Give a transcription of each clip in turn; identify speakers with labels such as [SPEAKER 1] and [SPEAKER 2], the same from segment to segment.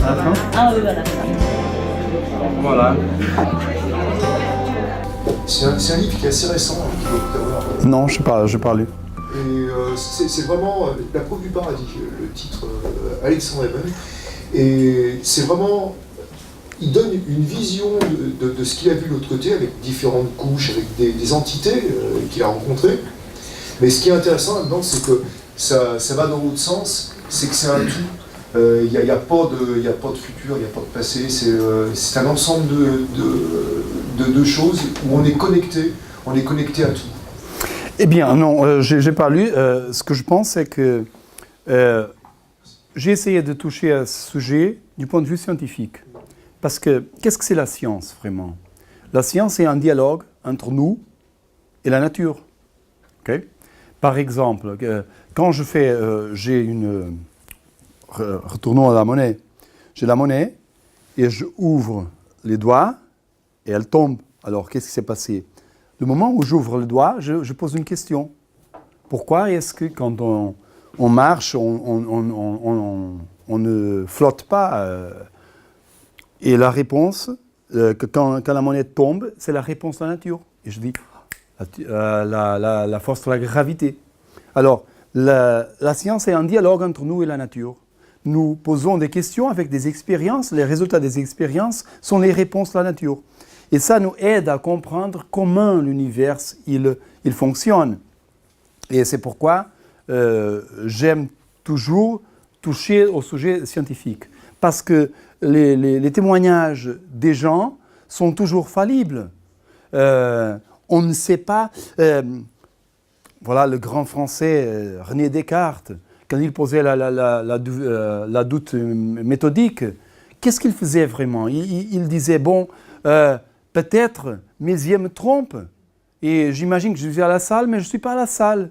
[SPEAKER 1] Ah oui, voilà.
[SPEAKER 2] Voilà.
[SPEAKER 3] C'est un livre qui est assez récent, qui doit peut-être avoir.
[SPEAKER 4] Non, je n'ai pas lu.
[SPEAKER 3] Et c'est vraiment La Preuve du Paradis, le titre, Alexandre Eben. Et c'est vraiment. Il donne une vision de ce qu'il a vu de l'autre côté, avec différentes couches, avec des entités qu'il a rencontrées. Mais ce qui est intéressant là-dedans, c'est que ça va dans l'autre sens, c'est que c'est un tout. Il n'y a pas de futur, il n'y a pas de passé, c'est un ensemble de choses où on est connecté à tout.
[SPEAKER 4] Eh bien, non, je n'ai pas lu. Ce que je pense, c'est que j'ai essayé de toucher à ce sujet du point de vue scientifique. Parce que, qu'est-ce que c'est la science, vraiment? La science, c'est un dialogue entre nous et la nature. Okay? Par exemple, quand retournons à la monnaie. J'ai la monnaie et je ouvre les doigts et elle tombe. Alors, qu'est-ce qui s'est passé? Le moment où j'ouvre le doigt, je pose une question. Pourquoi est-ce que quand on marche, on ne flotte pas Et la réponse, que quand la monnaie tombe, c'est la réponse de la nature. Et je dis, la force de la gravité. Alors, la science est un dialogue entre nous et la nature. Nous posons des questions avec des expériences. Les résultats des expériences sont les réponses de la nature. Et ça nous aide à comprendre comment l'univers il fonctionne. Et c'est pourquoi j'aime toujours toucher au sujet scientifique. Parce que les témoignages des gens sont toujours fallibles. On ne sait pas... voilà le grand français René Descartes, quand il posait la doute méthodique, qu'est-ce qu'il faisait vraiment? Il disait, bon, peut-être mes yeux me trompent, et j'imagine que je suis à la salle, mais je ne suis pas à la salle.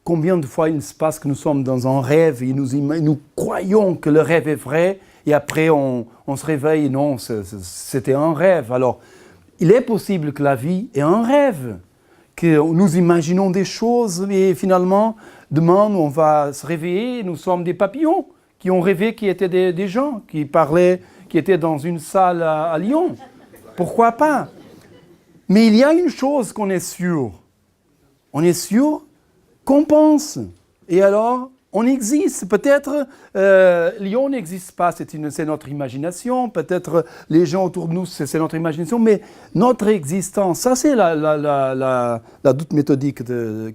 [SPEAKER 4] Combien de fois il se passe que nous sommes dans un rêve, et nous croyons que le rêve est vrai, et après on se réveille, non, c'était un rêve. Alors, il est possible que la vie est un rêve, que nous imaginons des choses, et finalement, demain, on va se réveiller, et nous sommes des papillons qui ont rêvé qui étaient des gens, qui parlaient, qui étaient dans une salle à Lyon. Pourquoi pas? Mais il y a une chose qu'on est sûr. On est sûr qu'on pense. Et alors, on existe. Peut-être Lyon n'existe pas, c'est notre imagination. Peut-être les gens autour de nous, c'est notre imagination. Mais notre existence, ça c'est la doute méthodique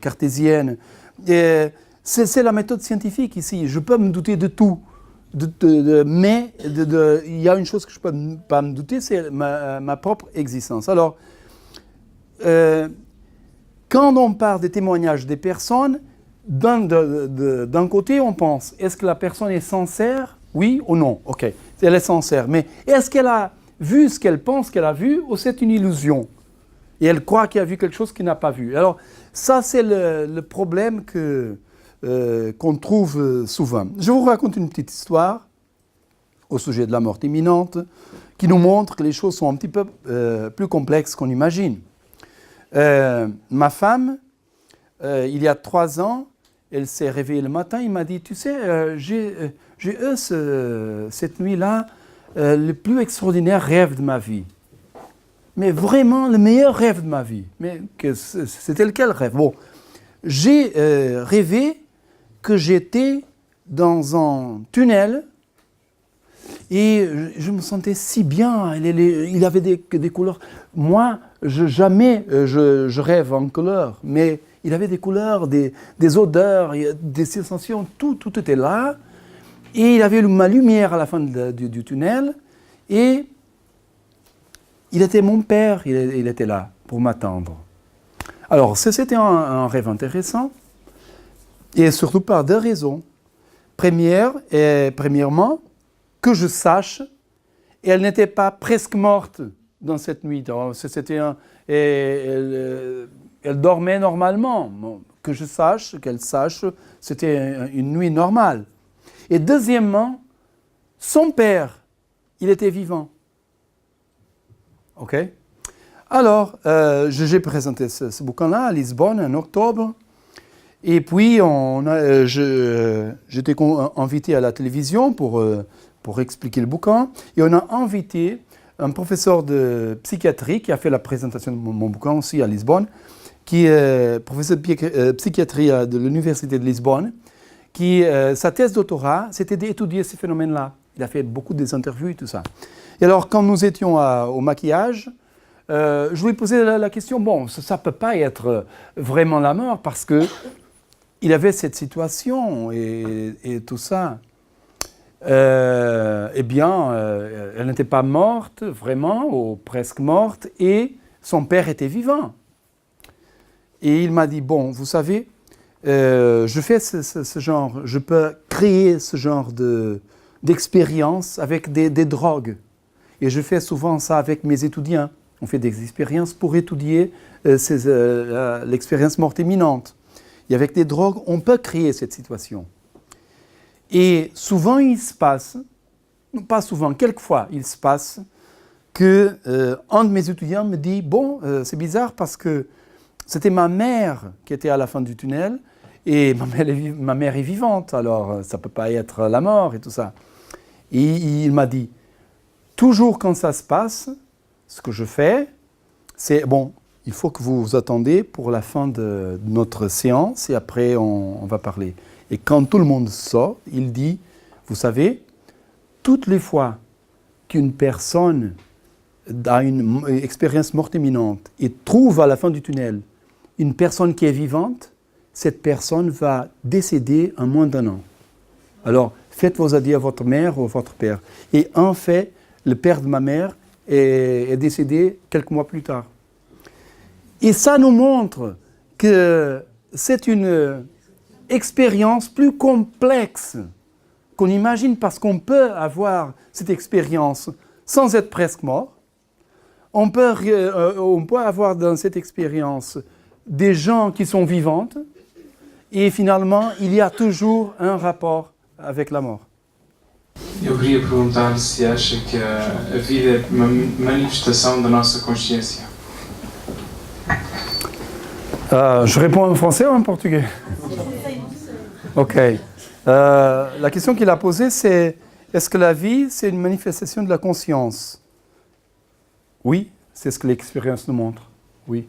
[SPEAKER 4] cartésienne. C'est la méthode scientifique ici. Je peux me douter de tout. Mais il y a une chose que je ne peux pas me douter, c'est ma propre existence. Alors, quand on parle des témoignages des personnes, d'un côté, on pense, est-ce que la personne est sincère? Oui ou non? Ok, elle est sincère. Mais est-ce qu'elle a vu ce qu'elle pense qu'elle a vu ou c'est une illusion? Et elle croit qu'elle a vu quelque chose qu'elle n'a pas vu. Alors, ça, c'est le problème qu'on trouve souvent. Je vous raconte une petite histoire au sujet de la mort imminente qui nous montre que les choses sont un petit peu plus complexes qu'on imagine. Ma femme, il y a 3 ans, elle s'est réveillée le matin, il m'a dit, tu sais, j'ai eu cette nuit-là le plus extraordinaire rêve de ma vie. Mais vraiment le meilleur rêve de ma vie. Mais c'était lequel rêve? Bon, j'ai rêvé que j'étais dans un tunnel et je me sentais si bien. Il avait des couleurs. Moi, jamais je rêve en couleurs, mais il avait des couleurs, des odeurs, des sensations, tout était là. Et il avait ma lumière à la fin du tunnel. Et il était mon père, il était là pour m'attendre. Alors, c'était un rêve intéressant, et surtout par 2 raisons. Premièrement, que je sache, elle n'était pas presque morte dans cette nuit. Elle dormait normalement. Que je sache, qu'elle sache, c'était une nuit normale. Et deuxièmement, son père, il était vivant. Ok? Alors, j'ai présenté ce bouquin-là à Lisbonne en octobre. Et puis, j'étais invité à la télévision pour expliquer le bouquin. Et on a invité un professeur de psychiatrie qui a fait la présentation de mon bouquin aussi à Lisbonne, qui est professeur de psychiatrie de l'Université de Lisbonne, qui, sa thèse de doctorat, c'était d'étudier ces phénomènes-là. Il a fait beaucoup des interviews et tout ça. Et alors, quand nous étions au maquillage, je lui posais la question, bon, ça ne peut pas être vraiment la mort, parce que il avait cette situation et tout ça. Eh bien, elle n'était pas morte, vraiment, ou presque morte, et son père était vivant. Et il m'a dit, bon, vous savez, je fais ce genre, je peux créer ce genre d'expérience avec des drogues. Et je fais souvent ça avec mes étudiants. On fait des expériences pour étudier l'expérience morte imminente. Et avec des drogues, on peut créer cette situation. Et souvent, il se passe, pas souvent, quelquefois, il se passe que un de mes étudiants me dit « Bon, c'est bizarre parce que c'était ma mère qui était à la fin du tunnel et ma mère est vivante, alors ça ne peut pas être la mort et tout ça. » Et il m'a dit « Toujours quand ça se passe, ce que je fais, c'est bon, il faut que vous vous attendez pour la fin de notre séance et après on va parler. » Et quand tout le monde sort, il dit, vous savez, toutes les fois qu'une personne a une expérience morte imminente et trouve à la fin du tunnel une personne qui est vivante, cette personne va décéder en moins d'1 an. Alors, faites vos adieux à votre mère ou à votre père. Et en fait, le père de ma mère est décédé quelques mois plus tard. Et ça nous montre que c'est une expérience plus complexe qu'on imagine parce qu'on peut avoir cette expérience sans être presque mort. On peut avoir dans cette expérience des gens qui sont vivantes et finalement, il y a toujours un rapport avec la mort.
[SPEAKER 1] Eu queria perguntar se acha que a vida é uma manifestação da nossa consciência.
[SPEAKER 4] Je réponds en français ou en portugais? Ok. La question qu'il a posée, c'est est-ce que la vie, c'est une manifestation de la conscience? Oui, c'est ce que l'expérience nous montre. Oui.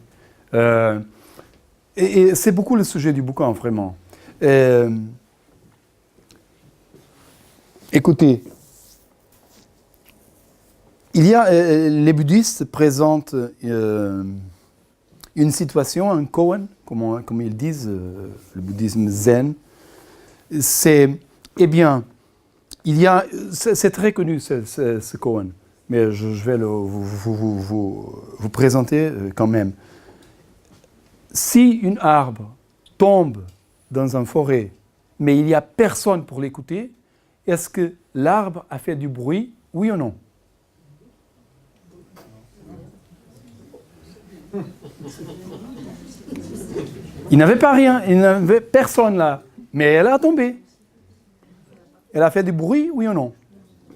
[SPEAKER 4] Et c'est beaucoup le sujet du bouquin, vraiment. Écoutez, les bouddhistes présentent une situation, un koan, comme ils disent, le bouddhisme zen. Eh bien, c'est très connu ce koan, mais je vais vous présenter quand même. Si une arbre tombe dans une forêt, mais il n'y a personne pour l'écouter, est-ce que l'arbre a fait du bruit, oui ou non? Il n'avait pas rien, il n'avait personne là, mais elle a tombé. Elle a fait du bruit, oui ou non?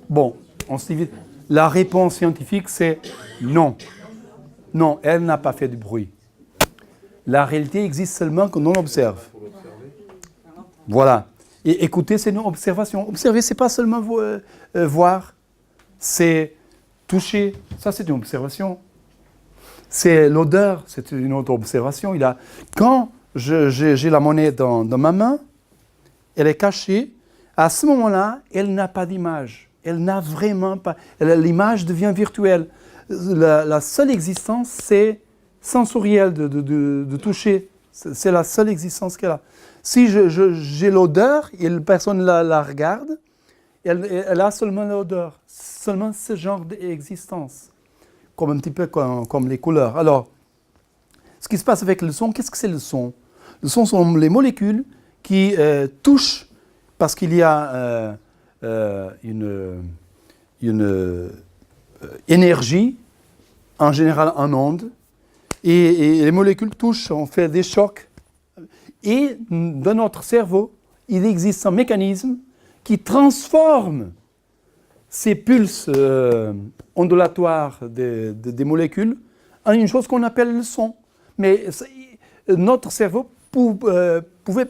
[SPEAKER 4] Bon, on se dit, la réponse scientifique c'est non. Non, elle n'a pas fait du bruit. La réalité existe seulement quand on observe. Voilà. Et écouter, c'est une observation. Observer, ce n'est pas seulement voir, c'est toucher. Ça, c'est une observation. C'est l'odeur, c'est une autre observation. Quand j'ai la monnaie dans ma main, elle est cachée. À ce moment-là, elle n'a pas d'image. Elle n'a vraiment pas... L'image devient virtuelle. La seule existence, c'est sensorielle, de toucher. C'est la seule existence qu'elle a. Si j'ai l'odeur et la personne la regarde, elle a seulement l'odeur, seulement ce genre d'existence, comme un petit peu comme les couleurs. Alors, ce qui se passe avec le son, qu'est-ce que c'est le son? Le son sont les molécules qui touchent parce qu'il y a une énergie, en général en ondes, et les molécules touchent, on fait des chocs. Et dans notre cerveau, il existe un mécanisme qui transforme ces pulses ondulatoires des molécules en une chose qu'on appelle le son. Mais notre cerveau pouvait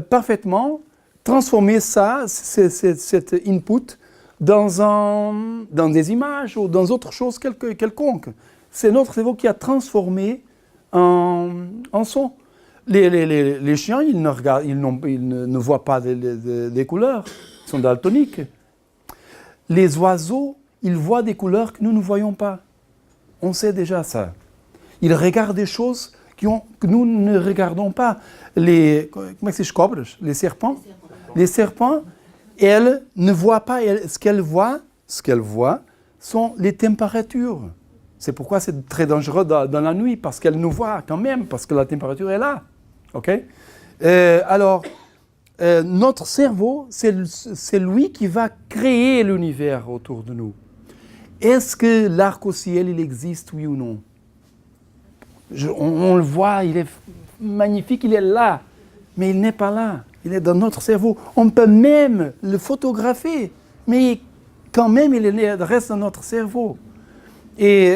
[SPEAKER 4] parfaitement transformer ça, cet input, dans des images ou dans autre chose quelconque. C'est notre cerveau qui a transformé en son. Les chiens, ils ne voient pas des couleurs, ils sont daltoniques. Les oiseaux, ils voient des couleurs que nous ne voyons pas. On sait déjà ça. Ils regardent des choses que nous ne regardons pas. Les serpents. Les serpents, elles ne voient pas, ce qu'elles voient sont les températures. C'est pourquoi c'est très dangereux dans la nuit, parce qu'elles nous voient quand même, parce que la température est là. Okay? Alors, notre cerveau, c'est lui qui va créer l'univers autour de nous. Est-ce que l'arc-au-ciel, il existe, oui ou non? On le voit, il est magnifique, il est là, mais il n'est pas là. Il est dans notre cerveau. On peut même le photographier, mais quand même, il reste dans notre cerveau. Et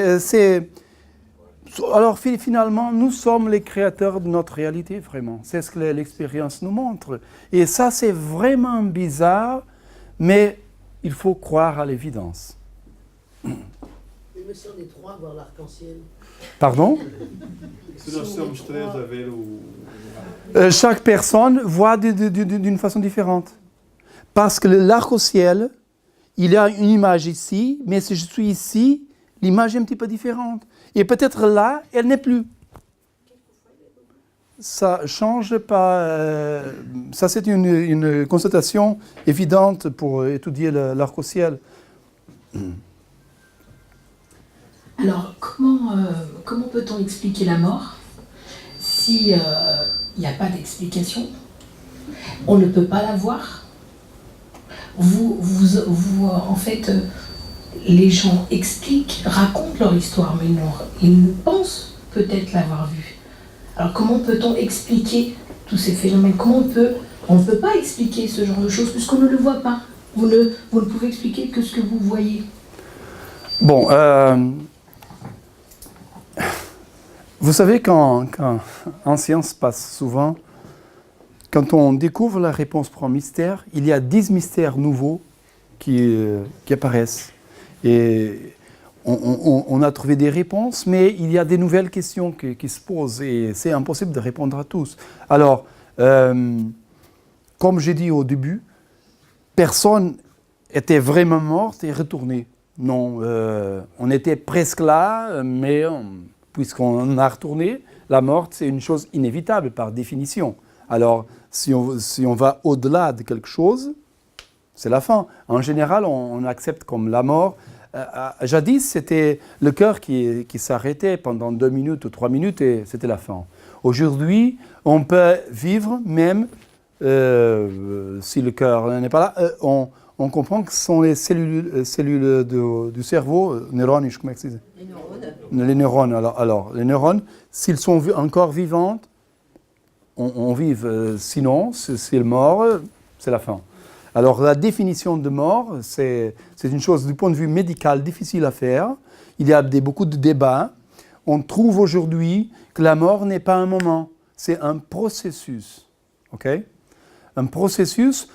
[SPEAKER 4] alors finalement, nous sommes les créateurs de notre réalité, vraiment. C'est ce que l'expérience nous montre. Et ça, c'est vraiment bizarre, mais il faut croire à l'évidence.
[SPEAKER 5] Il me semble des trois voir l'arc-en-ciel.
[SPEAKER 4] Pardon? Chaque personne voit d'une façon différente. Parce que l'arc-au-ciel, il y a une image ici, mais si je suis ici, l'image est un petit peu différente. Et peut-être là, elle n'est plus. Ça ne change pas. Ça, c'est une constatation évidente pour étudier l'arc-au-ciel.
[SPEAKER 6] Alors, comment peut-on expliquer la mort si il n'y a pas d'explication? On ne peut pas la voir. En fait, les gens expliquent, racontent leur histoire, mais non, ils pensent peut-être l'avoir vue. Alors, comment peut-on expliquer tous ces phénomènes? On ne peut pas expliquer ce genre de choses puisqu'on ne le voit pas. Vous ne pouvez expliquer que ce que vous voyez.
[SPEAKER 4] Bon, vous savez qu'en science passe souvent, quand on découvre la réponse pour un mystère, il y a 10 mystères nouveaux qui apparaissent. Et on a trouvé des réponses, mais il y a des nouvelles questions qui se posent et c'est impossible de répondre à tous. Alors, comme j'ai dit au début, personne était vraiment morte et retournée. Non, on était presque là, mais puisqu'on a retourné, la mort, c'est une chose inévitable par définition. Alors, si on va au-delà de quelque chose, c'est la fin. En général, on accepte comme la mort. Jadis, c'était le cœur qui s'arrêtait pendant 2 minutes ou 3 minutes et c'était la fin. Aujourd'hui, on peut vivre même si le cœur n'est pas là. On comprend que ce sont les cellules du cerveau, neurones, comment ça se dit? Les neurones. Alors, les neurones, s'ils sont encore vivantes, on vive. Sinon, s'ils meurent, c'est la fin. Alors, la définition de mort, c'est une chose du point de vue médical difficile à faire. Il y a beaucoup de débats. On trouve aujourd'hui que la mort n'est pas un moment, c'est un processus. Okay? Un processus.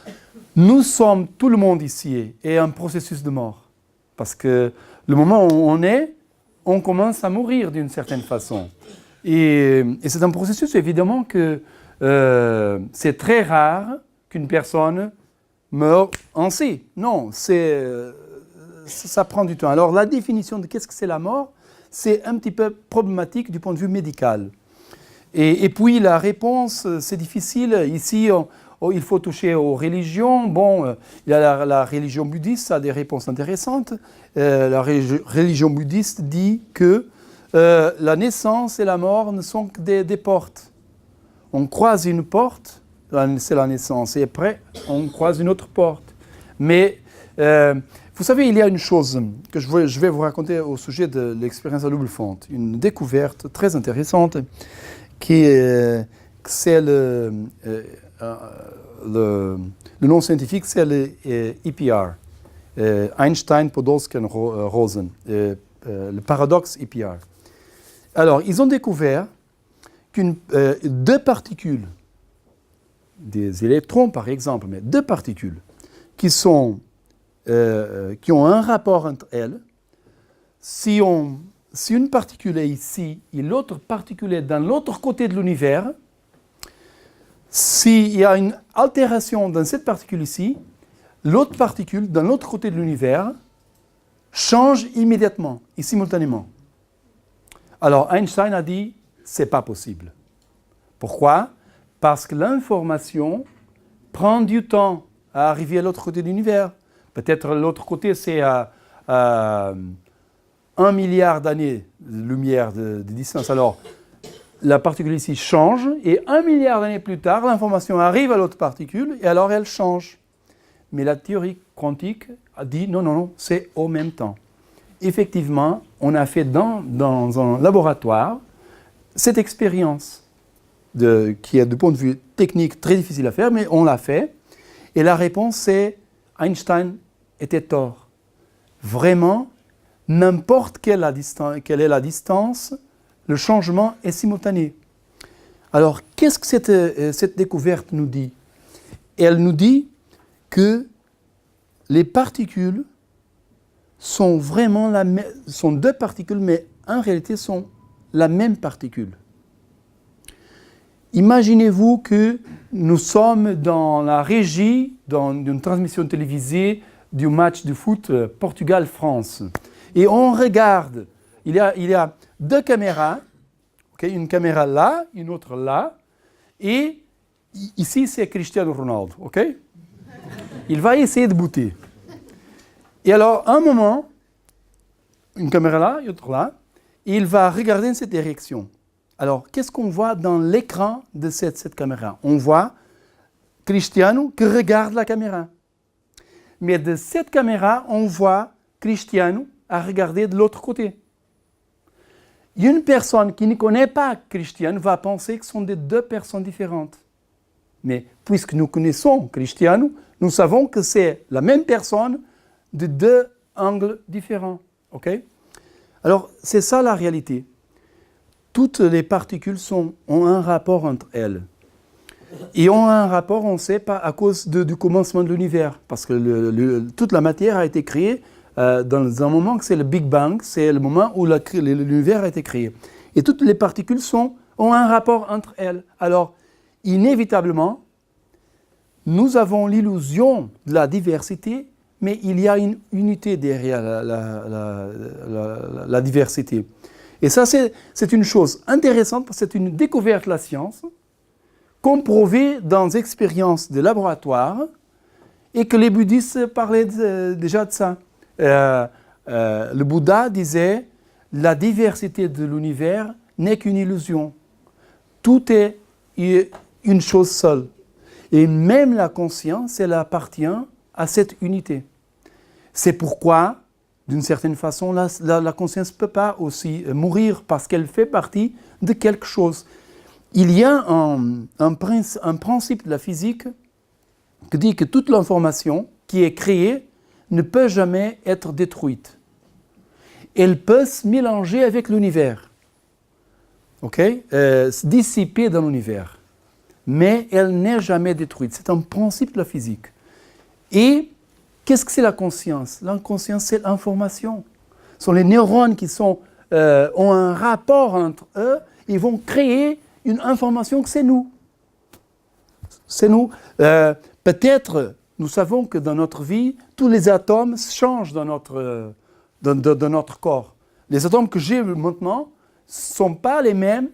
[SPEAKER 4] Nous sommes, tout le monde ici, est un processus de mort. Parce que le moment où on est, on commence à mourir d'une certaine façon. Et c'est un processus, évidemment, que c'est très rare qu'une personne meure ainsi. Non, ça prend du temps. Alors, la définition de qu'est-ce que c'est la mort, c'est un petit peu problématique du point de vue médical. Et puis, la réponse, c'est difficile. Ici, il faut toucher aux religions. Bon, il y a la religion bouddhiste, ça a des réponses intéressantes. La religion bouddhiste dit que la naissance et la mort ne sont que des portes. On croise une porte, c'est la naissance, et après, on croise une autre porte. Mais, vous savez, il y a une chose que je vais vous raconter au sujet de l'expérience à double fente, une découverte très intéressante, c'est le nom scientifique, c'est le EPR, Einstein-Podolsky-Rosen, le paradoxe EPR. Alors, ils ont découvert que 2 particules des électrons, par exemple, mais deux particules qui ont un rapport entre elles, si une particule est ici et l'autre particule est dans l'autre côté de l'univers, s'il y a une altération dans cette particule ici, l'autre particule, dans l'autre côté de l'univers, change immédiatement et simultanément. Alors Einstein a dit, c'est pas possible. Pourquoi? Parce que l'information prend du temps à arriver à l'autre côté de l'univers. Peut-être l'autre côté, c'est à 1 milliard d'années de lumière de distance. Alors, la particule ici change, et 1 milliard d'années plus tard, l'information arrive à l'autre particule, et alors elle change. Mais la théorie quantique a dit non, non, non, c'est au même temps. Effectivement, on a fait dans un laboratoire cette expérience qui est, du point de vue technique, très difficile à faire, mais on l'a fait. Et la réponse, c'est Einstein était tort. Vraiment, n'importe quelle est la distance, le changement est simultané. Alors, qu'est-ce que cette découverte nous dit? Elle nous dit que les particules sont vraiment sont deux particules, mais en réalité sont la même particule. Imaginez-vous que nous sommes dans la régie d'une transmission télévisée du match de foot Portugal-France. Et on regarde, il y a deux caméras, okay, une caméra là, une autre là, et ici c'est Cristiano Ronaldo, ok? Il va essayer de bouter. Et alors, à un moment, une caméra là, une autre là, et il va regarder dans cette direction. Alors, qu'est-ce qu'on voit dans l'écran de cette caméra? On voit Cristiano qui regarde la caméra. Mais de cette caméra, on voit Cristiano à regarder de l'autre côté. Une personne qui ne connaît pas Cristiano va penser que ce sont deux personnes différentes. Mais puisque nous connaissons Cristiano, nous savons que c'est la même personne de deux angles différents. Okay? Alors, c'est ça la réalité. Toutes les particules ont un rapport entre elles. Et ont un rapport, on sait, pas à cause du commencement de l'univers. Parce que toute la matière a été créée dans un moment que c'est le Big Bang, c'est le moment où l'univers a été créé. Et toutes les particules ont un rapport entre elles. Alors, inévitablement, nous avons l'illusion de la diversité, mais il y a une unité derrière la diversité. Et ça, c'est une chose intéressante, parce que c'est une découverte de la science, comprouvée dans des expériences de laboratoire, et que les bouddhistes parlaient déjà de ça. Le Bouddha disait « La diversité de l'univers n'est qu'une illusion. Tout est une chose seule. » Et même la conscience, elle appartient à cette unité. C'est pourquoi, d'une certaine façon, la conscience ne peut pas aussi mourir parce qu'elle fait partie de quelque chose. Il y a un principe de la physique qui dit que toute l'information qui est créée ne peut jamais être détruite. Elle peut se mélanger avec l'univers, se dissiper dans l'univers, mais elle n'est jamais détruite. C'est un principe de la physique. Et qu'est-ce que c'est la conscience? La conscience, c'est l'information. Ce sont les neurones qui ont un rapport entre eux et vont créer une information que c'est nous. C'est nous. Peut-être, nous savons que dans notre vie, tous les atomes changent dans notre corps. Les atomes que j'ai maintenant ne sont pas les mêmes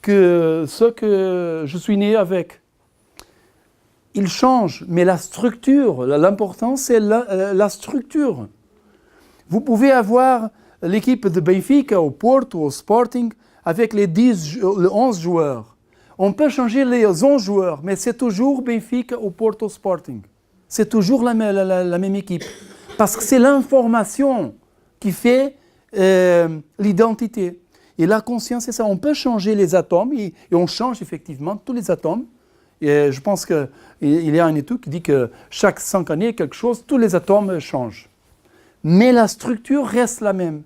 [SPEAKER 4] que ceux que je suis né avec. Ils changent, mais la structure, l'important c'est la structure. Vous pouvez avoir l'équipe de Benfica, au Porto, au Sporting, avec les 11 joueurs. On peut changer les 11 joueurs, mais c'est toujours Benfica, au Porto, au Sporting. C'est toujours la même équipe. Parce que c'est l'information qui fait l'identité. Et la conscience, c'est ça. On peut changer les atomes, et on change effectivement tous les atomes. Et je pense qu'il y a une étude qui dit que chaque 5 années, quelque chose, tous les atomes changent. Mais la structure reste la même.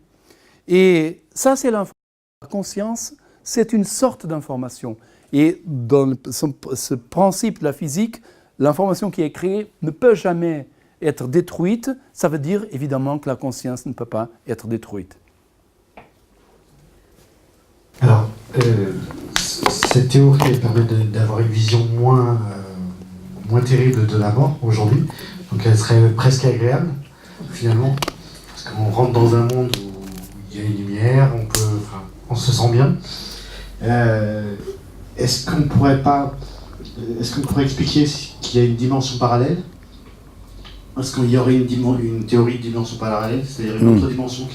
[SPEAKER 4] Et ça, c'est l'information. La conscience, c'est une sorte d'information. Et dans ce principe de la physique, l'information qui est créée ne peut jamais être détruite. Ça veut dire évidemment que la conscience ne peut pas être détruite.
[SPEAKER 7] Alors, cette théorie elle permet d'avoir une vision moins terrible de la mort aujourd'hui. Donc elle serait presque agréable, finalement. Parce qu'on rentre dans un monde où il y a une lumière, on se sent bien. Est-ce qu'on pourrait expliquer qu'il y a une dimension parallèle? Est-ce qu'il y aurait une théorie de dimension parallèle, c'est-à-dire une autre dimension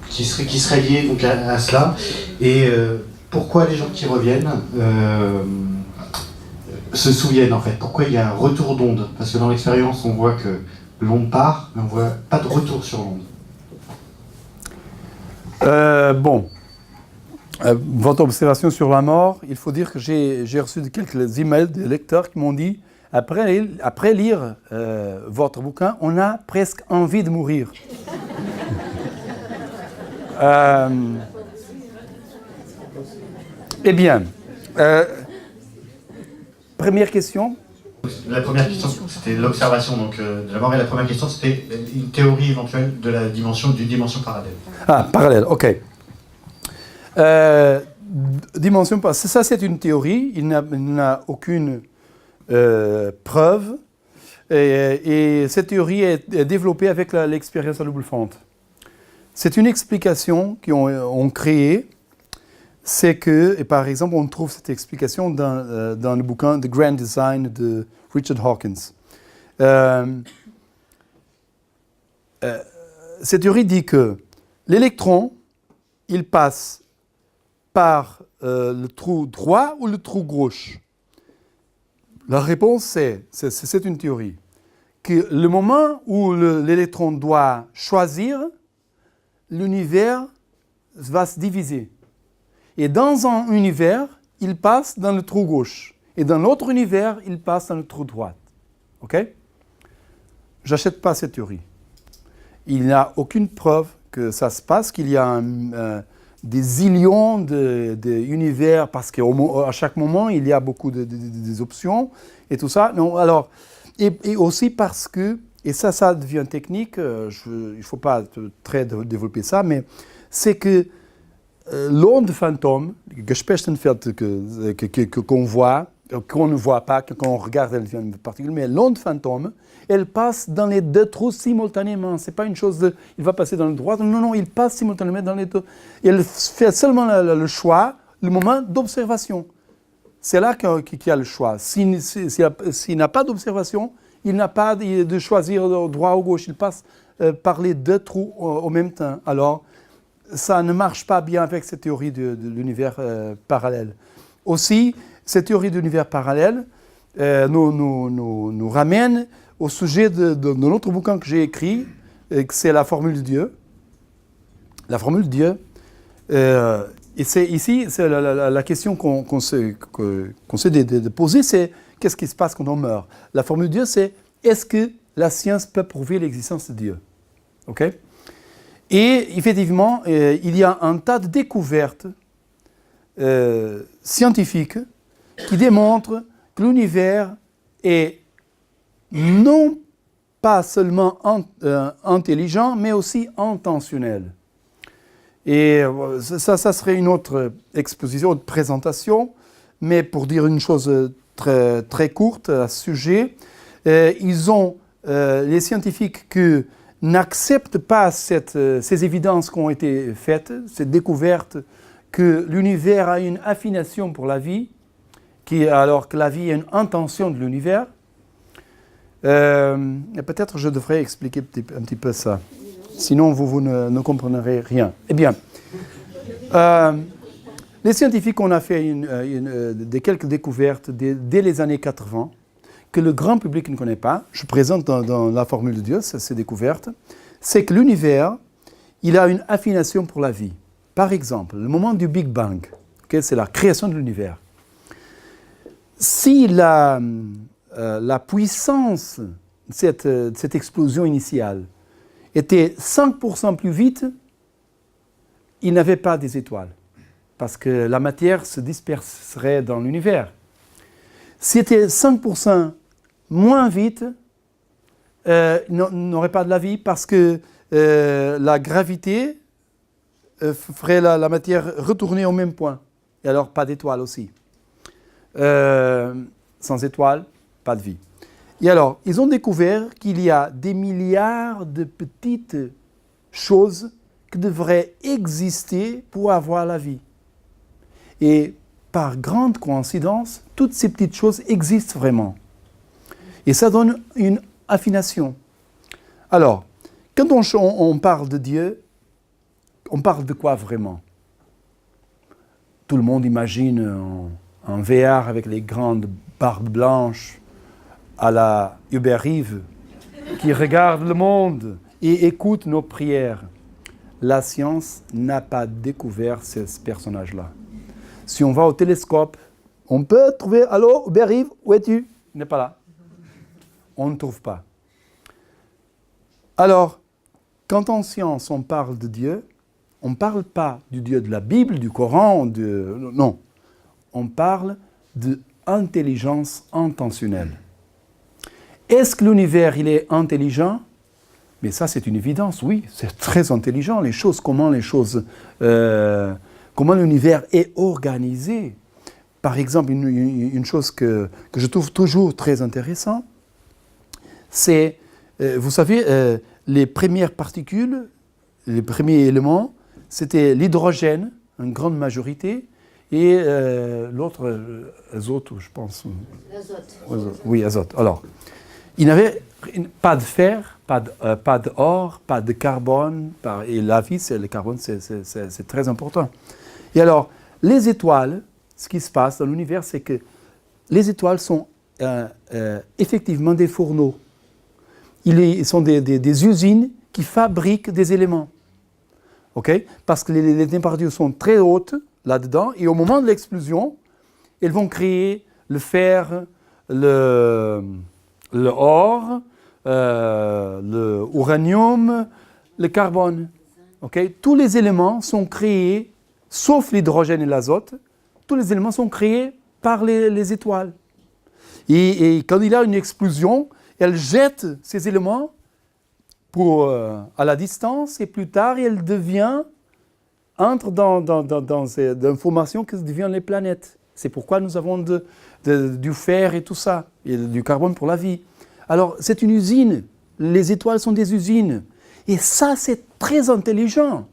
[SPEAKER 7] qui serait liée donc à cela? Et pourquoi les gens qui reviennent se souviennent en fait? Pourquoi il y a un retour d'onde? Parce que dans l'expérience, on voit que l'onde part, mais on ne voit pas de retour sur l'onde.
[SPEAKER 4] Votre observation sur la mort, il faut dire que j'ai reçu quelques emails de lecteurs qui m'ont dit après lire votre bouquin, on a presque envie de mourir. Eh bien, première question.
[SPEAKER 7] La première question, c'était l'observation donc, de la mort, et la première question, c'était une théorie éventuelle de la dimension, d'une dimension parallèle.
[SPEAKER 4] Ah, parallèle, ok. Dimension, ça c'est une théorie, il n'a aucune preuve, et cette théorie est développée avec l'expérience à double fente. C'est une explication qu'on créée, c'est que, et par exemple, on trouve cette explication dans le bouquin The Grand Design de Richard Hawkins. Cette théorie dit que l'électron, il passe par le trou droit ou le trou gauche. La réponse, c'est une théorie. Que le moment où l'électron doit choisir, l'univers va se diviser. Et dans un univers, il passe dans le trou gauche. Et dans l'autre univers, il passe dans le trou droit. OK? J'achète pas cette théorie. Il n'y a aucune preuve que ça se passe, qu'il y a des zillions d'univers, parce qu'à chaque moment, il y a beaucoup des options et tout ça. Non, alors, et aussi parce que, et ça devient technique, il ne faut pas très développer ça, mais c'est que l'onde fantôme, Gespechtenfeld qu'on voit, qu'on ne voit pas, qu'on regarde en particulier, mais l'onde fantôme, elle passe dans les deux trous simultanément. Ce n'est pas une chose de, il va passer dans le droit, non, il passe simultanément dans les deux. Elle fait seulement le choix, le moment d'observation. C'est là qu'il y a le choix. S'il n'a pas d'observation, il n'a pas de choisir droit ou gauche. Il passe par les deux trous au même temps. Alors, ça ne marche pas bien avec cette théorie de l'univers parallèle. Aussi, cette théorie de l'univers parallèle nous ramène au sujet de notre bouquin que j'ai écrit, c'est la formule de Dieu. La formule de Dieu. Et c'est ici, c'est la question qu'on s'est de poser, c'est qu'est-ce qui se passe quand on meurt? La formule de Dieu, c'est est-ce que la science peut prouver l'existence de Dieu? OK? Et effectivement, il y a un tas de découvertes scientifiques qui démontrent que l'univers est non pas seulement intelligent, mais aussi intentionnel. Et ça serait une autre exposition, une autre présentation, mais pour dire une chose très, très courte à ce sujet, les scientifiques qui n'acceptent pas ces évidences qui ont été faites, cette découverte que l'univers a une affination pour la vie, alors que la vie est une intention de l'univers. Peut-être je devrais expliquer un petit peu ça. Sinon, vous ne comprendrez rien. Eh bien, les scientifiques ont fait quelques découvertes dès les années 80 que le grand public ne connaît pas. Je présente dans la formule de Dieu ces découvertes. C'est que l'univers, il a une affination pour la vie. Par exemple, le moment du Big Bang, okay, c'est la création de l'univers. Si la puissance de cette explosion initiale était 5% plus vite, il n'avait pas des étoiles. parce que la matière se disperserait dans l'univers. Si c'était 5% moins vite, il n'aurait pas de la vie parce que la gravité ferait la matière retourner au même point. Et alors, pas d'étoiles aussi. Sans étoiles, pas de vie. Et alors, ils ont découvert qu'il y a des milliards de petites choses qui devraient exister pour avoir la vie. Et par grande coïncidence, toutes ces petites choses existent vraiment. Et ça donne une affination. Alors, quand on parle de Dieu, on parle de quoi vraiment? Tout le monde imagine un VR avec les grandes barbes blanches à la Hubert Reeves qui regarde le monde et écoute nos prières. La science n'a pas découvert ce personnage-là. Si on va au télescope, on peut trouver « Allô, Hubert Reeves, où es-tu » Il n'est pas là. On ne trouve pas. Alors, quand en science on parle de Dieu, on ne parle pas du Dieu de la Bible, du Coran, non. On parle d'intelligence intentionnelle. Est-ce que l'univers il est intelligent? Mais ça c'est une évidence, oui, c'est très intelligent, comment l'univers est organisé. Par exemple, une chose que je trouve toujours très intéressante, c'est, vous savez, les premières particules, les premiers éléments, c'était l'hydrogène, une grande majorité, et l'autre, azote, je pense.
[SPEAKER 5] L'azote.
[SPEAKER 4] Oui, azote. Alors, il n'y avait pas de fer, pas d'or, pas de carbone, et la vie, le carbone, c'est très important. Et alors, les étoiles, ce qui se passe dans l'univers, c'est que les étoiles sont effectivement des fourneaux. Ils sont des usines qui fabriquent des éléments. Okay? Parce que les températures sont très hautes là-dedans, et au moment de l'explosion, elles vont créer le fer, le or, le uranium, le carbone. Okay? Tous les éléments sont créés, sauf l'hydrogène et l'azote, tous les éléments sont créés par les étoiles. Et quand il y a une explosion, elle jette ces éléments à la distance, et plus tard, elle entre dans ces informations qui deviennent les planètes. C'est pourquoi nous avons du fer et tout ça, et du carbone pour la vie. Alors, c'est une usine. Les étoiles sont des usines. Et ça, c'est très intelligent.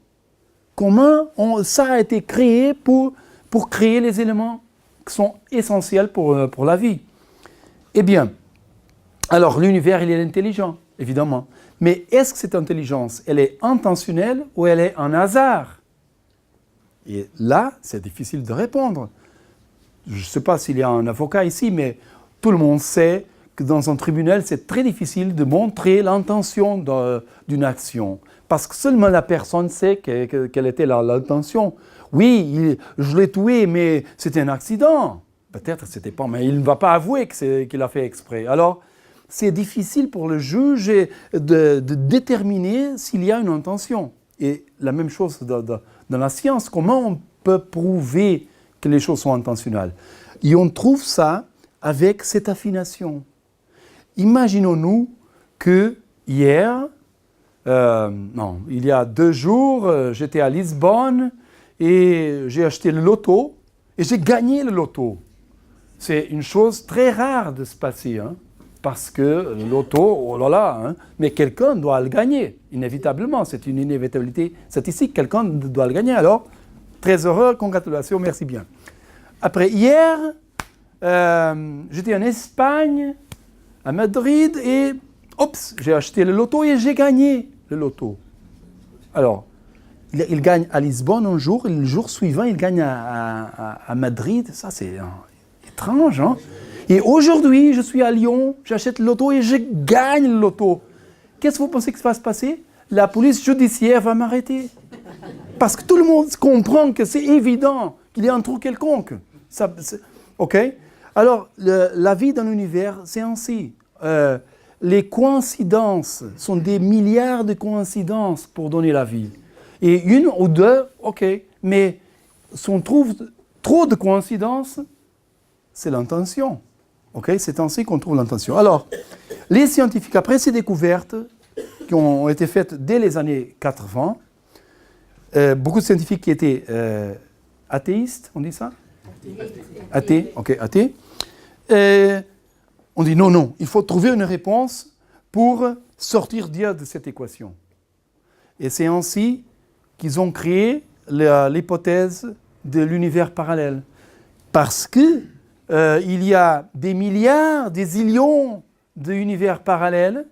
[SPEAKER 4] Comment ça a été créé pour créer les éléments qui sont essentiels pour la vie. Eh bien, alors l'univers, il est intelligent, évidemment. Mais est-ce que cette intelligence, elle est intentionnelle ou elle est un hasard? Et là, c'est difficile de répondre. Je ne sais pas s'il y a un avocat ici, mais tout le monde sait que dans un tribunal, c'est très difficile de montrer l'intention d'une action. Parce que seulement la personne sait quelle était l'intention. Oui, je l'ai tué, mais c'était un accident. Peut-être que c'était pas, mais il ne va pas avouer qu'il a fait exprès. Alors, c'est difficile pour le juge de déterminer s'il y a une intention. Et la même chose dans la science, comment on peut prouver que les choses sont intentionnelles? Et on trouve ça avec cette affination. Imaginons-nous que hier, il y a 2 jours, j'étais à Lisbonne et j'ai acheté le loto et j'ai gagné le loto. C'est une chose très rare de se passer, hein, parce que le loto, oh là là, hein, mais quelqu'un doit le gagner, inévitablement. C'est une inévitabilité statistique, quelqu'un doit le gagner. Alors, très heureux, congratulations, merci bien. Après, hier, j'étais en Espagne, à Madrid, et j'ai acheté le loto et j'ai gagné le loto. Alors, il gagne à Lisbonne un jour, et le jour suivant, il gagne à Madrid. Ça, c'est étrange, hein? Et aujourd'hui, je suis à Lyon, j'achète le loto et je gagne le loto. Qu'est-ce que vous pensez que ça va se passer? La police judiciaire va m'arrêter. Parce que tout le monde comprend que c'est évident qu'il y a un trou quelconque. OK? Alors, la vie dans l'univers, c'est ainsi. Les coïncidences sont des milliards de coïncidences pour donner la vie. Et 1 ou 2, OK. Mais si on trouve trop de coïncidences, c'est l'intention. Okay? C'est ainsi qu'on trouve l'intention. Alors, les scientifiques, après ces découvertes qui ont été faites dès les années 80, beaucoup de scientifiques qui étaient athéistes, on dit ça? Athées, ok, athées. On dit non, il faut trouver une réponse pour sortir Dieu de cette équation. Et c'est ainsi qu'ils ont créé l'hypothèse de l'univers parallèle. Parce que il y a des milliards, des zillions d'univers parallèles.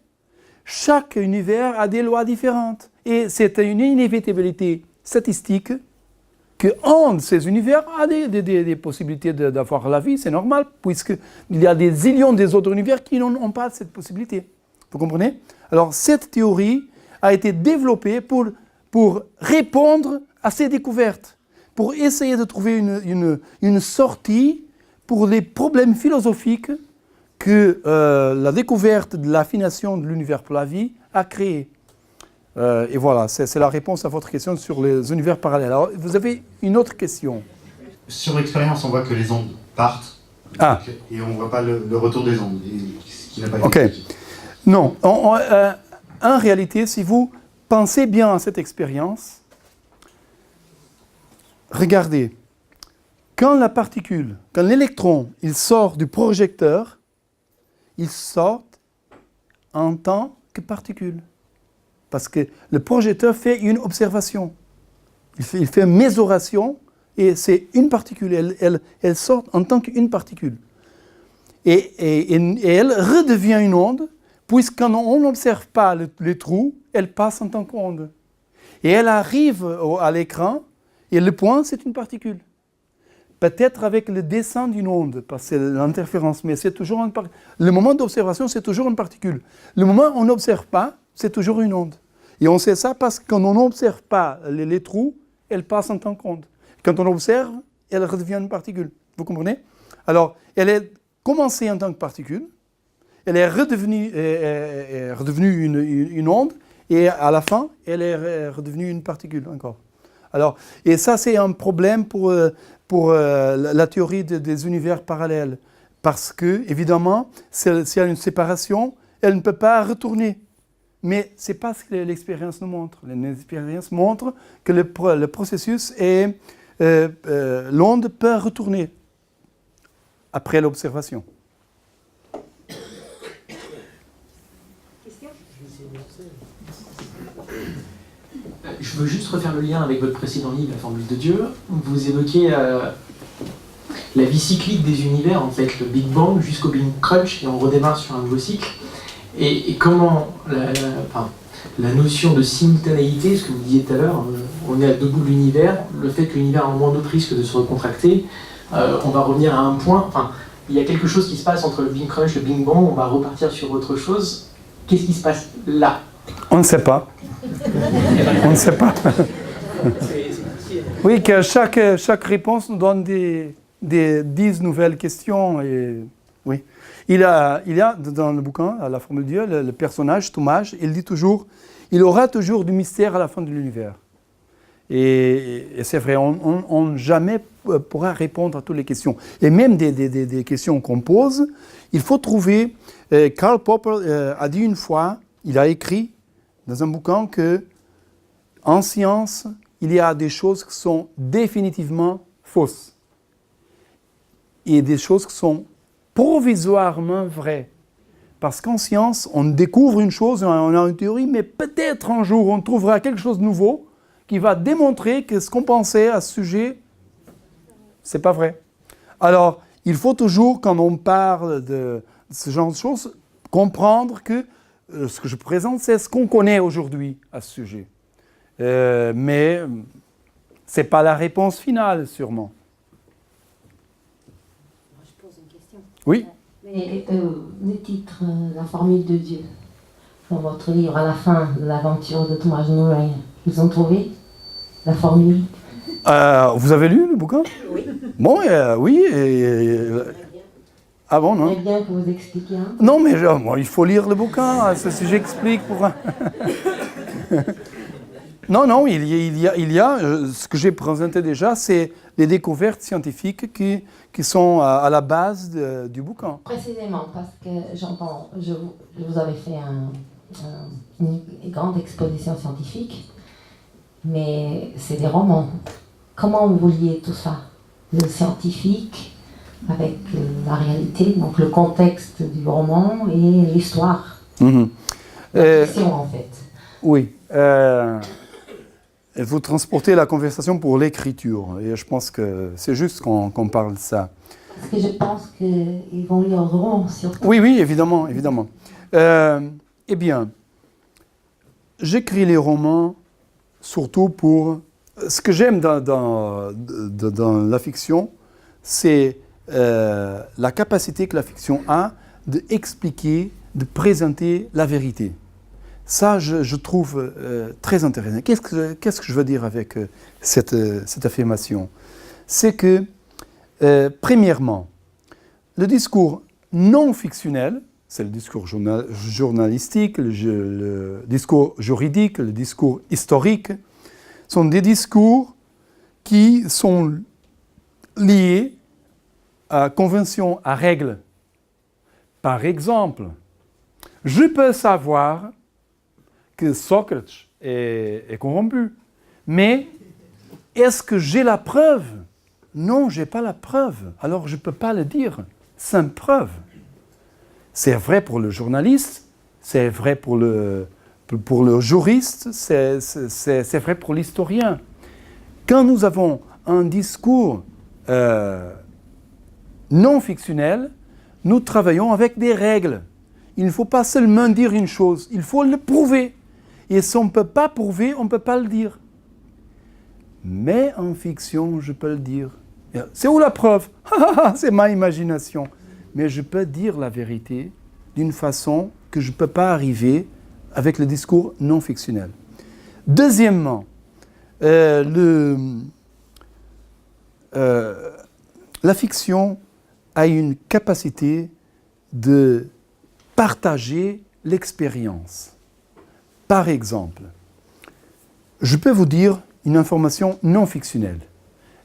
[SPEAKER 4] Chaque univers a des lois différentes. Et c'est une inévitabilité statistique qu'un de ces univers a des possibilités d'avoir la vie. C'est normal, puisqu'il y a des zillions des autres univers qui n'ont pas cette possibilité. Vous comprenez? Alors, cette théorie a été développée pour répondre à ces découvertes, pour essayer de trouver une sortie pour les problèmes philosophiques que la découverte de l'affination de l'univers pour la vie a créé. Et voilà, c'est la réponse à votre question sur les univers parallèles. Alors, vous avez une autre question?
[SPEAKER 7] Sur l'expérience, on voit que les ondes partent, et on ne voit pas le retour des ondes, ce qui n'a pas été expliqué.
[SPEAKER 4] Non, en réalité, si vous pensez bien à cette expérience, regardez, quand l'électron, il sort du projecteur, il sort en tant que particule. Parce que le projecteur fait une observation. Il fait une mésuration et c'est une particule. Elle sort en tant qu'une particule. Et elle redevient une onde, puisqu'on n'observe pas les trous, elle passe en tant qu'onde. Et elle arrive à l'écran et le point, c'est une particule. Peut-être avec le dessin d'une onde, parce que c'est l'interférence, mais c'est toujours une particule. Le moment d'observation, c'est toujours une particule. Le moment où on n'observe pas, c'est toujours une onde. Et on sait ça parce que quand on n'observe pas les trous, elle passe en tant qu'onde. Quand on observe, elle redevient une particule. Vous comprenez? Alors, elle est commencée en tant que particule, elle est redevenue une onde, et à la fin, elle est redevenue une particule encore. Alors, et ça, c'est un problème pour la théorie des univers parallèles. Parce que, évidemment, s'il y a une séparation, elle ne peut pas retourner. Mais ce n'est pas ce que l'expérience nous montre. L'expérience montre que le processus est... l'onde peut retourner après l'observation.
[SPEAKER 8] Je veux juste refaire le lien avec votre précédent livre, La Formule de Dieu. Vous évoquez la vie cyclique des univers, en fait, le Big Bang jusqu'au Big Crunch, et on redémarre sur un nouveau cycle. Et comment la notion de simultanéité, ce que vous disiez tout à l'heure, on est à deux bouts de l'univers, le fait que l'univers a moins d'autres risques de se recontracter, on va revenir à un point, enfin, il y a quelque chose qui se passe entre le Big Crunch et le Big Bang, on va repartir sur autre chose. Qu'est-ce qui se passe là?
[SPEAKER 4] On ne sait pas. On ne sait pas. Oui, que chaque réponse nous donne des 10 nouvelles questions. Et, oui. Il y a dans le bouquin, à La Formule de Dieu, le personnage, Thomas, il dit toujours, il aura toujours du mystère à la fin de l'univers. Et c'est vrai, on jamais pourra répondre à toutes les questions. Et même des questions qu'on pose, il faut trouver... Karl Popper a dit une fois, il a écrit dans un bouquin que en science, il y a des choses qui sont définitivement fausses et des choses qui sont provisoirement vraies. Parce qu'en science, on découvre une chose, on a une théorie, mais peut-être un jour on trouvera quelque chose de nouveau qui va démontrer que ce qu'on pensait à ce sujet, c'est pas vrai. Alors, il faut toujours, quand on parle de ce genre de choses, comprendre que ce que je présente, c'est ce qu'on connaît aujourd'hui à ce sujet. Mais ce n'est pas la réponse finale, sûrement.
[SPEAKER 9] Je pose une question.
[SPEAKER 4] Oui.
[SPEAKER 9] Mais le titre La Formule de Dieu, dans votre livre, à la fin de l'aventure de Thomas Murray, ils ont trouvé la formule?
[SPEAKER 4] Vous avez lu le bouquin?
[SPEAKER 9] Oui.
[SPEAKER 4] Bon, oui. Ah bon, non?
[SPEAKER 9] C'est bien que vous expliquiez. Hein?
[SPEAKER 4] Non, mais il faut lire le bouquin, c'est ce que j'explique pour... Non, il y a ce que j'ai présenté déjà, c'est les découvertes scientifiques qui sont à la base du bouquin.
[SPEAKER 9] Précisément, parce que je vous avais fait une grande exposition scientifique, mais c'est des romans. Comment vous liez tout ça? Le scientifique avec la réalité, donc le contexte du roman et l'histoire. La fiction, en fait.
[SPEAKER 4] Oui. Il faut transporter la conversation pour l'écriture. Et je pense que c'est juste qu'on parle de ça.
[SPEAKER 9] Parce que je pense qu'ils vont lire le roman, surtout.
[SPEAKER 4] Oui, évidemment. Eh bien, j'écris les romans surtout pour... Ce que j'aime dans la fiction, c'est la capacité que la fiction a d'expliquer, de présenter la vérité. Ça, je trouve très intéressant. Qu'est-ce que je veux dire avec cette affirmation? C'est que, premièrement, le discours non fictionnel, c'est le discours journalistique, le discours juridique, le discours historique, sont des discours qui sont liés à conventions, à règles. Par exemple, je peux savoir que Socrate est corrompu, mais est-ce que j'ai la preuve? Non, je n'ai pas la preuve, alors je ne peux pas le dire sans preuve. C'est vrai pour le journaliste, c'est vrai pour le juriste, c'est vrai pour l'historien. Quand nous avons un discours non fictionnel, nous travaillons avec des règles. Il ne faut pas seulement dire une chose, il faut le prouver. Et si on ne peut pas prouver, on ne peut pas le dire. Mais en fiction, je peux le dire. C'est où la preuve? C'est ma imagination. Mais je peux dire la vérité d'une façon que je ne peux pas arriver avec le discours non fictionnel. Deuxièmement, la fiction a une capacité de partager l'expérience. Par exemple, je peux vous dire une information non fictionnelle.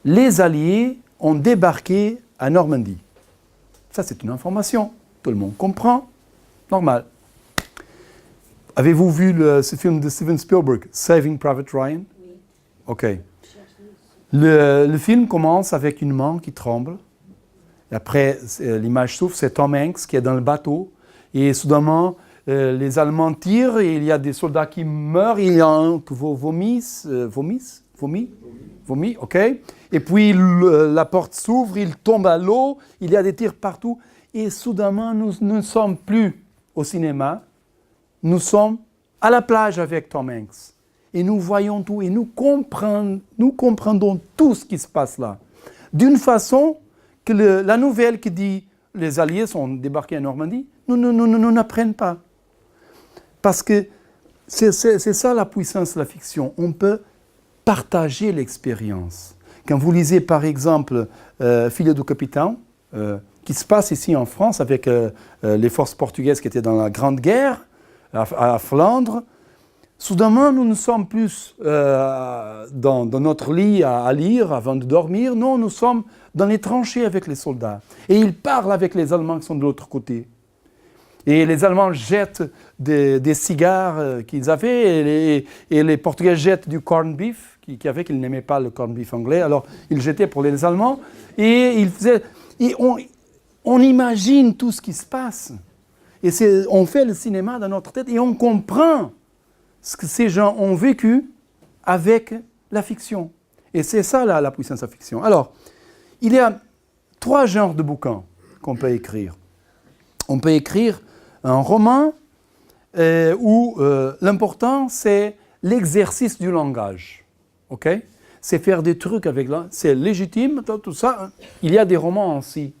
[SPEAKER 4] Les Alliés ont débarqué à Normandie. Ça, c'est une information. Tout le monde comprend. Normal. Avez-vous vu ce film de Steven Spielberg, Saving Private Ryan? Oui. OK. Le film commence avec une main qui tremble. Et après, l'image s'ouvre, c'est Tom Hanks qui est dans le bateau. Et soudainement, les Allemands tirent et il y a des soldats qui meurent. Il y a un qui vomit, OK. Et puis la porte s'ouvre, il tombe à l'eau, il y a des tirs partout. Et soudainement, nous ne sommes plus au cinéma. Nous sommes à la plage avec Tom Hanks. Et nous voyons tout et nous comprenons tout ce qui se passe là. D'une façon que la nouvelle qui dit les Alliés sont débarqués en Normandie, nous n'apprennent pas. Parce que c'est ça la puissance de la fiction. On peut partager l'expérience. Quand vous lisez par exemple Filho do Capitão, qui se passe ici en France avec les forces portugaises qui étaient dans la Grande Guerre, à Flandre, soudainement nous ne sommes plus dans notre lit à lire avant de dormir, non, nous sommes dans les tranchées avec les soldats. Et ils parlent avec les Allemands qui sont de l'autre côté. Et les Allemands jettent des cigares qu'ils avaient, et les Portugais jettent du corned beef qu'ils n'aimaient pas le corned beef anglais, alors ils jetaient pour les Allemands, et on imagine tout ce qui se passe. Et on fait le cinéma dans notre tête et on comprend ce que ces gens ont vécu avec la fiction. Et c'est ça la puissance de la fiction. Alors, il y a 3 genres de bouquins qu'on peut écrire. On peut écrire un roman où l'important c'est l'exercice du langage. Okay? C'est faire des trucs avec c'est légitime, tout ça. Il y a des romans aussi.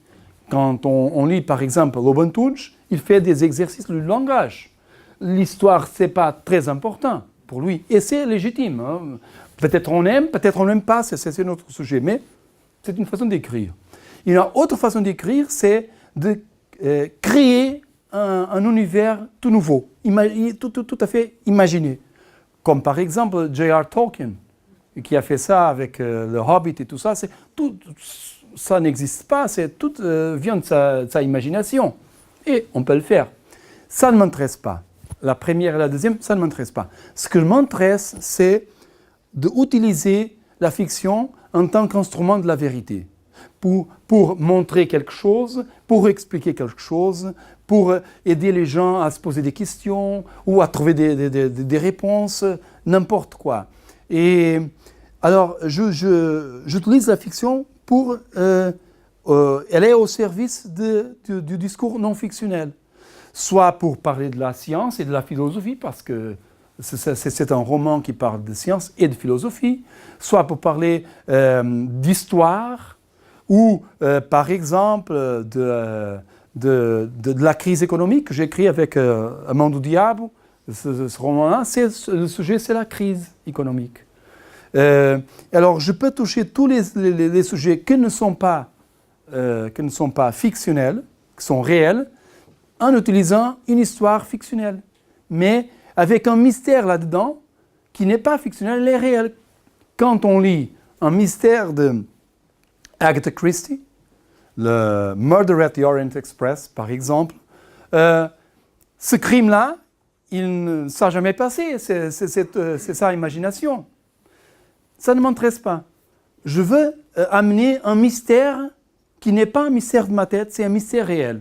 [SPEAKER 4] Quand on lit par exemple Robin Tudge, il fait des exercices du langage. L'histoire, ce n'est pas très important pour lui. Et c'est légitime. Hein. Peut-être on aime, peut-être on n'aime pas, c'est notre sujet. Mais c'est une façon d'écrire. Une autre façon d'écrire, c'est de créer un univers tout nouveau, tout à fait imaginé. comme par exemple J.R. Tolkien, qui a fait ça avec le Hobbit et tout ça. Ça n'existe pas, tout vient de sa imagination. Et on peut le faire. Ça ne m'intéresse pas. La première et la deuxième, ça ne m'intéresse pas. Ce que m'intéresse, c'est d'utiliser la fiction en tant qu'instrument de la vérité. Pour montrer quelque chose, pour expliquer quelque chose, pour aider les gens à se poser des questions ou à trouver des réponses, n'importe quoi. Et alors, j'utilise la fiction pour... elle est au service du discours non fictionnel. Soit pour parler de la science et de la philosophie, parce que c'est un roman qui parle de science et de philosophie, soit pour parler d'histoire, ou par exemple de la crise économique que j'ai écrit avec Amando Diabo. Ce roman-là, le sujet, c'est la crise économique. Alors, je peux toucher tous les sujets qui ne sont pas fictionnels, qui sont réels, en utilisant une histoire fictionnelle, mais avec un mystère là-dedans qui n'est pas fictionnel, il est réel. Quand on lit un mystère de Agatha Christie, le Murder at the Orient Express, par exemple, ce crime-là, il ne s'est jamais passé, c'est sa imagination. Ça ne m'intéresse pas. Je veux amener un mystère qui n'est pas un mystère de ma tête, c'est un mystère réel.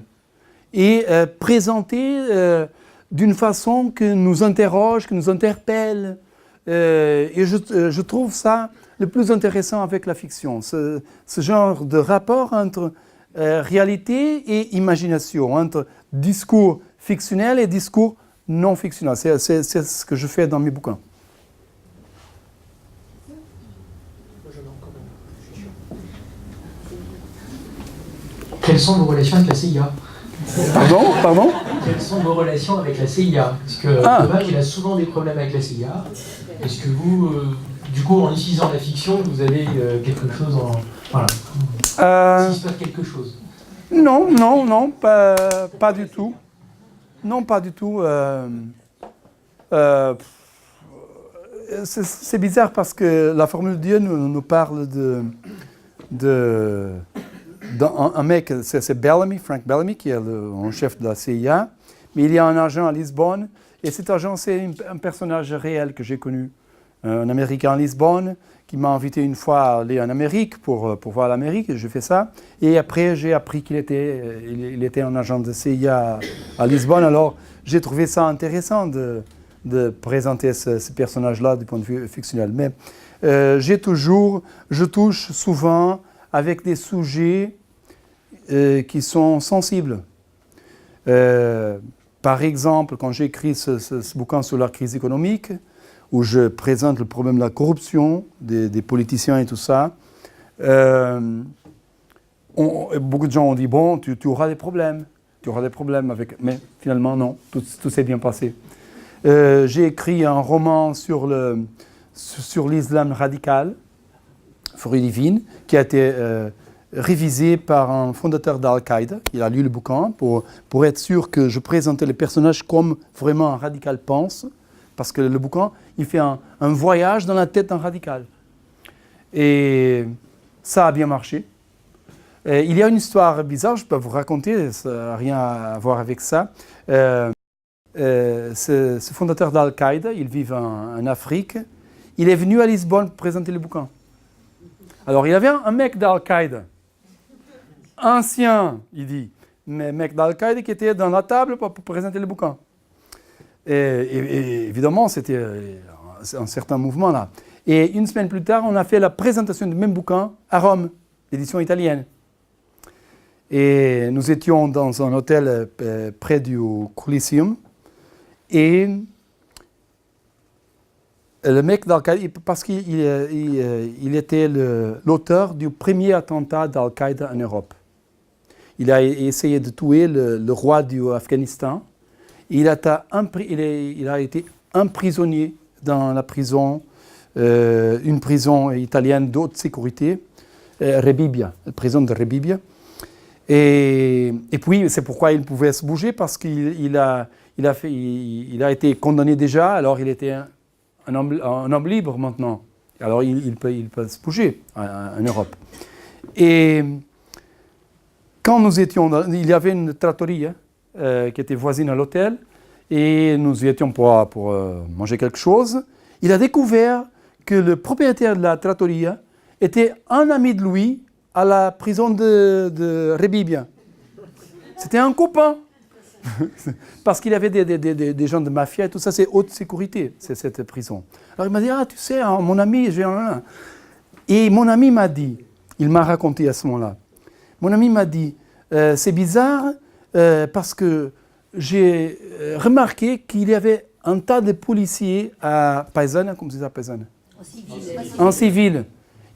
[SPEAKER 4] Et présenter d'une façon qui nous interroge, qui nous interpelle. Et je trouve ça le plus intéressant avec la fiction, ce genre de rapport entre réalité et imagination, entre discours fictionnel et discours non fictionnel. C'est ce que je fais dans mes bouquins.
[SPEAKER 8] Quelles sont vos relations avec la CIA?
[SPEAKER 4] Pardon?
[SPEAKER 8] Quelles sont vos relations avec la CIA? Parce que Thomas, il a souvent des problèmes avec la CIA. Est-ce que vous, du coup, en utilisant la fiction, vous avez quelque chose en... Voilà. S'il se passe quelque chose.
[SPEAKER 4] Non, pas du tout. Non, pas du tout. C'est bizarre parce que la formule de Dieu nous parle un mec, c'est Bellamy, Frank Bellamy, qui est le chef de la CIA, mais il y a un agent à Lisbonne, et cet agent, c'est un personnage réel que j'ai connu, un Américain à Lisbonne, qui m'a invité une fois à aller en Amérique pour voir l'Amérique, et j'ai fait ça, et après j'ai appris qu'il était un agent de CIA à Lisbonne, alors j'ai trouvé ça intéressant de présenter ce personnage-là du point de vue fictionnel. Mais je touche souvent avec des sujets qui sont sensibles. Par exemple, quand j'ai écrit ce bouquin sur la crise économique, où je présente le problème de la corruption des politiciens et tout ça, beaucoup de gens ont dit, bon, tu auras des problèmes. avec... Mais finalement, non, tout s'est bien passé. J'ai écrit un roman sur l'islam radical, Furie divine, qui a été révisé par un fondateur d'Al-Qaïda. Il a lu le bouquin pour être sûr que je présentais les personnages comme vraiment un radical pense, parce que le bouquin, il fait un voyage dans la tête d'un radical. Et ça a bien marché. Et il y a une histoire bizarre, je peux vous raconter, ça n'a rien à voir avec ça. Ce fondateur d'Al-Qaïda, il vit en Afrique, il est venu à Lisbonne pour présenter le bouquin. Alors, il y avait un mec d'Al-Qaïda, ancien, il dit, mais mec d'Al-Qaïda qui était dans la table pour présenter le bouquin. Et évidemment, c'était un certain mouvement là. Et une semaine plus tard, on a fait la présentation du même bouquin à Rome, l'édition italienne. Et nous étions dans un hôtel près du Coliseum. Et le mec d'Al-Qaïda, parce qu'il était l'auteur du premier attentat d'Al-Qaïda en Europe. Il a essayé de tuer le roi du Afghanistan. Il a été emprisonné dans la prison, une prison italienne d'haute sécurité, Rebibbia, la prison de Rebibbia. Et puis, c'est pourquoi il pouvait se bouger, parce qu'il a été condamné déjà, alors il était un homme libre maintenant. Alors il peut se bouger en Europe. Et quand nous étions, il y avait une trattoria qui était voisine à l'hôtel, et nous y étions pour manger quelque chose. Il a découvert que le propriétaire de la trattoria était un ami de lui à la prison de Rebibbia. C'était un copain. Parce qu'il y avait des gens de mafia et tout ça, c'est haute sécurité, c'est cette prison. Alors il m'a dit, ah tu sais, hein, mon ami, j'ai un... Et mon ami m'a dit, il m'a raconté à ce moment-là, mon ami m'a dit, c'est bizarre parce que j'ai remarqué qu'il y avait un tas de policiers à Paesana, comment c'est ça, Paesana ? En civil.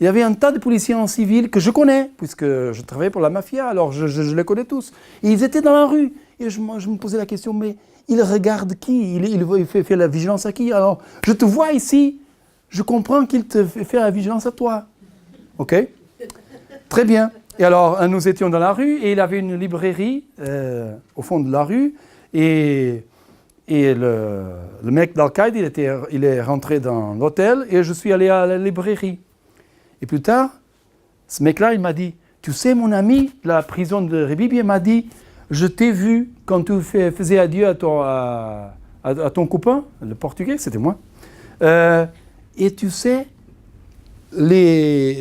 [SPEAKER 4] Il y avait un tas de policiers en civil que je connais, puisque je travaillais pour la mafia, alors je les connais tous. Et ils étaient dans la rue. Et je me posais la question, mais il regarde qui? Il fait la vigilance à qui? Alors, je te vois ici, je comprends qu'il te fait la vigilance à toi. OK? Très bien. Et alors, nous étions dans la rue, et il avait une librairie au fond de la rue, et le mec d'Al-Qaïda, il est rentré dans l'hôtel, et je suis allé à la librairie. Et plus tard, ce mec-là, il m'a dit, tu sais, mon ami, la prison de Rebibbia m'a dit, je t'ai vu quand tu faisais adieu à ton copain, le portugais, c'était moi. Et tu sais, les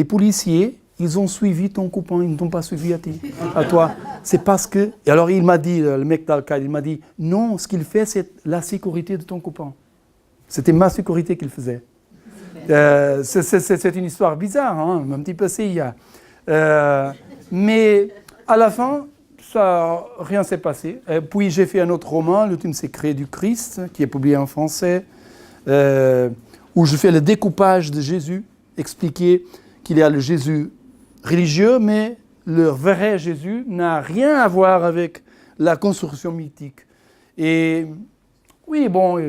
[SPEAKER 4] policiers, ils ont suivi ton copain, ils ne t'ont pas suivi à toi. C'est parce que... Et alors il m'a dit, le mec d'Al-Qaïda, il m'a dit, non, ce qu'il fait, c'est la sécurité de ton copain. C'était ma sécurité qu'il faisait. C'est une histoire bizarre, hein, un petit peu CIA. Mais à la fin, rien s'est passé. Puis j'ai fait un autre roman, L'ultime secret du Christ, qui est publié en français, où je fais le découpage de Jésus, expliquer qu'il y a le Jésus religieux, mais le vrai Jésus n'a rien à voir avec la construction mythique. Et oui, bon,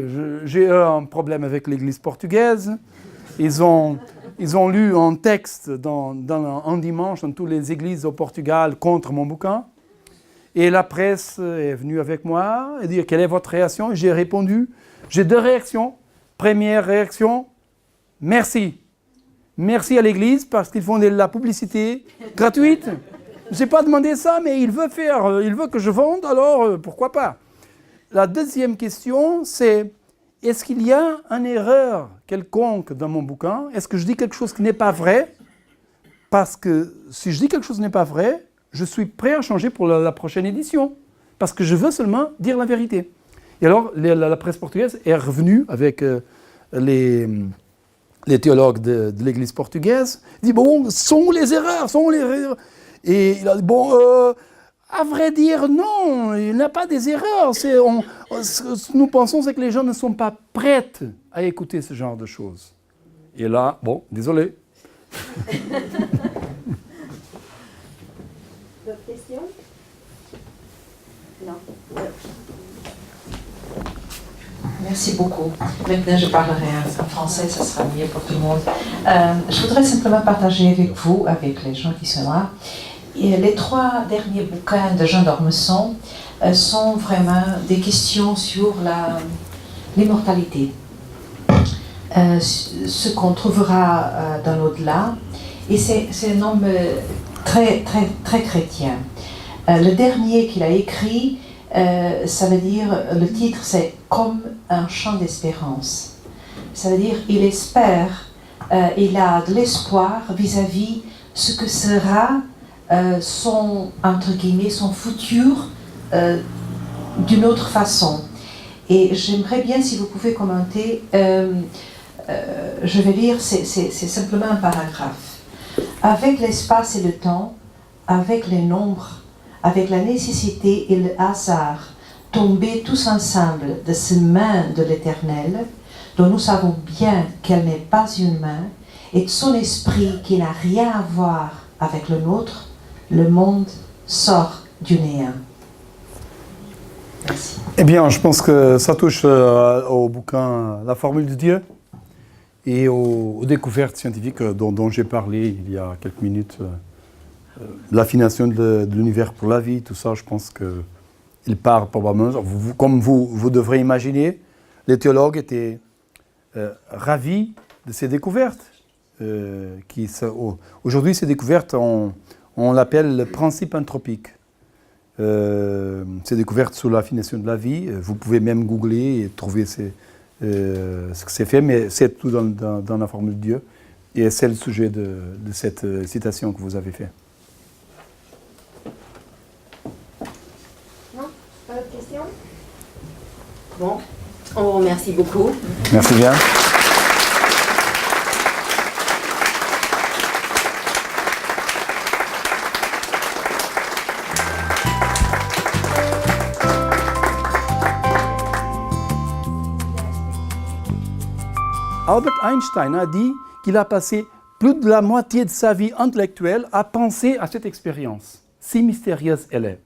[SPEAKER 4] j'ai eu un problème avec l'Église portugaise. Ils ont lu un texte un dimanche dans toutes les églises au Portugal contre mon bouquin. Et la presse est venue avec moi et dit quelle est votre réaction? Et j'ai répondu, j'ai deux réactions. Première réaction, merci. Merci à l'église parce qu'ils font de la publicité gratuite. Je n'ai pas demandé ça, mais il veut que je vende, alors pourquoi pas? La deuxième question, c'est est-ce qu'il y a une erreur quelconque dans mon bouquin? Est-ce que je dis quelque chose qui n'est pas vrai? Parce que si je dis quelque chose qui n'est pas vrai, je suis prêt à changer pour la prochaine édition. Parce que je veux seulement dire la vérité. Et alors, la presse portugaise est revenue avec les théologues de l'église portugaise. Il dit, bon, sont les erreurs. Et il a dit, bon, à vrai dire, non, il n'y a pas des erreurs. Ce que nous pensons, c'est que les gens ne sont pas prêts à écouter ce genre de choses. Et là, bon, désolé.
[SPEAKER 9] D'autres questions? Non.
[SPEAKER 10] Merci beaucoup. Maintenant, je parlerai en français, ça sera mieux pour tout le monde. Je voudrais simplement partager avec vous, avec les gens qui sont là, les 3 derniers bouquins de Jean d'Ormesson sont vraiment des questions sur l'immortalité. Ce qu'on trouvera dans l'au-delà. Et c'est un homme très, très, très chrétien. Le dernier qu'il a écrit, ça veut dire, le titre c'est « Comme un chant d'espérance ». Ça veut dire, il espère, il a de l'espoir vis-à-vis ce que sera son, entre guillemets, son futur d'une autre façon. Et j'aimerais bien, si vous pouvez commenter, je vais lire, c'est simplement un paragraphe. Avec l'espace et le temps, avec les nombres, avec la nécessité et le hasard, tombés tous ensemble de ces mains de l'Éternel, dont nous savons bien qu'elle n'est pas une main, et de son esprit qui n'a rien à voir avec le nôtre, le monde sort du néant. Merci.
[SPEAKER 4] Eh bien, je pense que ça touche au bouquin La formule de Dieu et aux découvertes scientifiques dont j'ai parlé il y a quelques minutes. L'affination de l'univers pour la vie, tout ça, je pense qu'il part probablement, comme vous devrez imaginer, les théologues étaient ravi de ces découvertes. Aujourd'hui, ces découvertes, on l'appelle le principe anthropique. Ces découvertes sur la finition de la vie, vous pouvez même googler et trouver ce que c'est fait, mais c'est tout dans la formule de Dieu. Et c'est le sujet de cette citation que vous avez faite.
[SPEAKER 9] Non? Pas d'autres questions? Bon, on vous remercie beaucoup.
[SPEAKER 4] Merci bien. Albert Einstein a dit qu'il a passé plus de la moitié de sa vie intellectuelle à penser à cette expérience, si mystérieuse elle est.